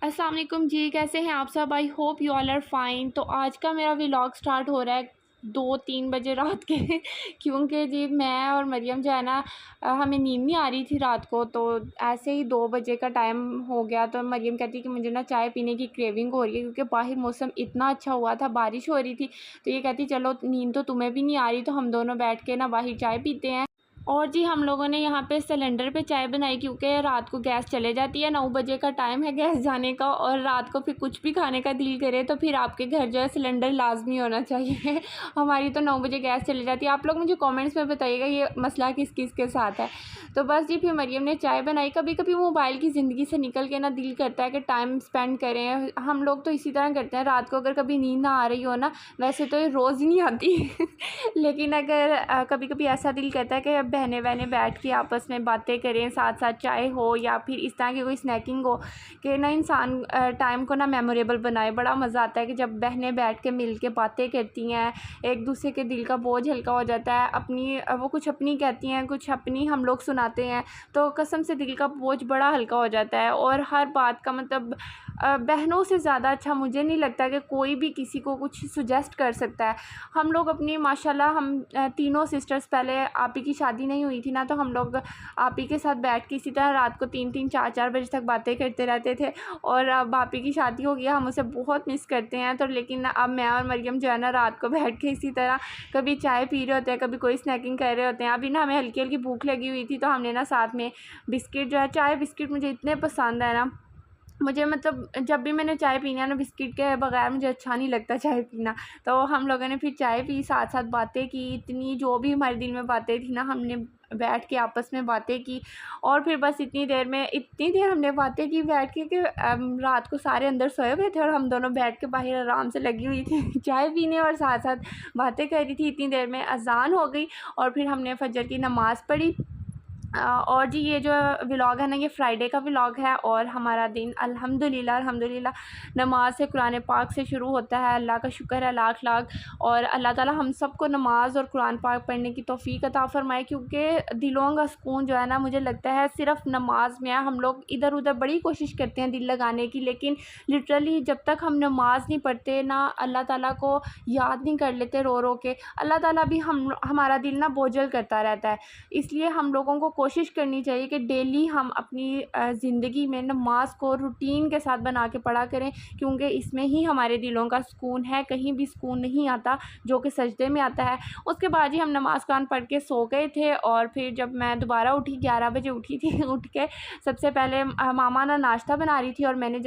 अस्सलाम वालेकुम जी, कैसे हैं आप सब? I hope you all are fine. तो आज का मेरा व्लॉग स्टार्ट हो रहा है 2-3 बजे रात के क्योंकि जी मैं और मरियम जो है ना हमें नींद नहीं आ रही थी रात को। तो ऐसे ही 2 बजे का टाइम हो गया तो मरियम कहती कि मुझे ना चाय पीने की क्रेविंग हो रही है, क्योंकि बाहर मौसम इतना अच्छा हुआ था, बारिश हो रही थी। तो ये कहती चलो नींद तो तुम्हें भी नहीं आ रही, तो हम दोनों बैठ के ना बाहर चाय पीते हैं। और जी हम लोगों ने यहाँ पे सिलेंडर पे चाय बनाई, क्योंकि रात को गैस चले जाती है, 9 बजे का टाइम है गैस जाने का, और रात को फिर कुछ भी खाने का दिल करे तो फिर आपके घर जो है सिलेंडर लाजमी होना चाहिए। हमारी तो 9 बजे गैस चली जाती है। आप लोग मुझे कमेंट्स में बताइएगा ये मसला किस किस के साथ है। तो बस जी फिर मरियम ने चाय बनाई। कभी कभी मोबाइल की ज़िंदगी से निकल के ना दिल करता है कि टाइम स्पेंड करें। हम लोग तो इसी तरह करते हैं, रात को अगर कभी नींद ना आ रही हो ना, वैसे तो ये रोज़ ही नहीं आती लेकिन अगर कभी कभी ऐसा दिल करता है कि बहनें बहनें बैठ के आपस में बातें करें, साथ साथ चाय हो या फिर इस तरह की कोई स्नैकिंग हो, कि ना इंसान टाइम को ना मेमोरेबल बनाए। बड़ा मज़ा आता है कि जब बहनें बैठ के मिल के बातें करती हैं, एक दूसरे के दिल का बोझ हल्का हो जाता है। अपनी वो कुछ अपनी कहती हैं, कुछ अपनी हम लोग सुनाते हैं, तो कसम से दिल का बोझ बड़ा हल्का हो जाता है। और हर बात का मतलब बहनों से ज़्यादा अच्छा मुझे नहीं लगता कि कोई भी किसी को कुछ सुजेस्ट कर सकता है। हम लोग अपनी माशाल्लाह हम तीनों सिस्टर्स, पहले आप ही की शादी नहीं हुई थी ना, तो हम लोग आप ही के साथ बैठ के इसी तरह रात को 3-3 4-4 बजे तक बातें करते रहते थे। और अब आप ही की शादी हो गई, हम उसे बहुत मिस करते हैं। तो लेकिन अब मैं और मरियम जो है ना रात को बैठ के इसी तरह कभी चाय पी रहे होते हैं, कभी कोई स्नैकिंग कर रहे होते हैं। अभी ना हमें हल्की हल्की भूख लगी हुई थी, तो हमने ना साथ में बिस्किट जो है, चाय बिस्किट मुझे इतने पसंद है ना, मुझे मतलब जब भी मैंने चाय पीनी है ना, बिस्किट के बगैर मुझे अच्छा नहीं लगता चाय पीना। तो हम लोगों ने फिर चाय पी, साथ साथ बातें की, इतनी जो भी हमारे दिल में बातें थी ना, हमने बैठ के आपस में बातें की। और फिर बस इतनी देर हमने बातें की बैठ के कि रात को सारे अंदर सोए हुए थे और हम दोनों बैठ के बाहर आराम से लगी हुई थी चाय पीने और साथ साथ बातें कर रही थी। इतनी देर में अज़ान हो गई और फिर हमने फजर की नमाज़ पढ़ी। और जी ये जो व्लॉग है ना, ये फ्राइडे का व्लॉग है, और हमारा दिन अल्हम्दुलिल्लाह नमाज से, कुरान पाक से शुरू होता है। अल्लाह का शुक्र है लाख लाख। और अल्लाह ताला हम सबको नमाज और कुरान पाक पढ़ने की तौफ़ीक अता फ़रमाए, क्योंकि दिलों का सुकून जो है ना, मुझे लगता है सिर्फ नमाज में है। हम लोग इधर उधर बड़ी कोशिश करते हैं दिल लगाने की, लेकिन लिटरली जब तक हम नमाज नहीं पढ़ते ना, अल्लाह ताला को याद नहीं कर लेते रो रो के, अल्लाह ताला भी हमारा दिल ना बोझल करता रहता है। इसलिए हम लोगों को कोशिश करनी चाहिए कि डेली हम अपनी ज़िंदगी में नमाज को रूटीन के साथ बना के पढ़ा करें, क्योंकि इसमें ही हमारे दिलों का सुकून है। कहीं भी सुकून नहीं आता जो कि सजदे में आता है। उसके बाद ही हम नमाज कुरान पढ़ के सो गए थे। और फिर जब मैं दोबारा उठी, 11 बजे उठी थी उठ के सबसे पहले मामा ना नाश्ता बना रही थी और मैंने